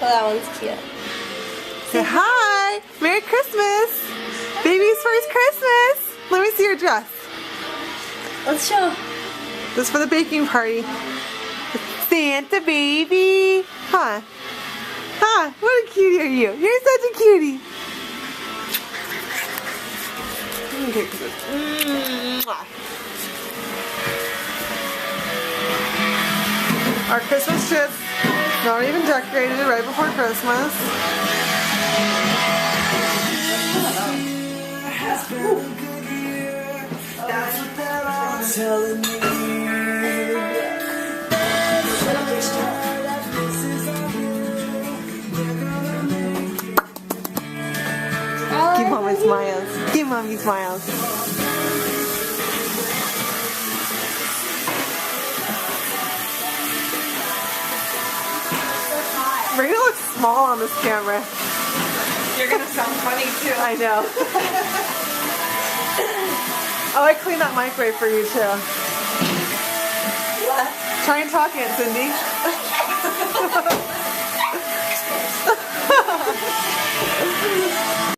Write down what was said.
that one's cute. Say hi! Merry Christmas! Baby's first Christmas! Let me see your dress. Let's show. This is for the baking party. Santa baby! Huh? Huh? What a cutie are you? You're such a cutie! Okay, our Christmas trip's not even decorated right before Christmas. Give mommy smiles. Give mommy smiles. Marina looks small on this camera. You're gonna sound funny too. I know. Oh, I cleaned that microwave for you too. What? Try and talk it, Cindy.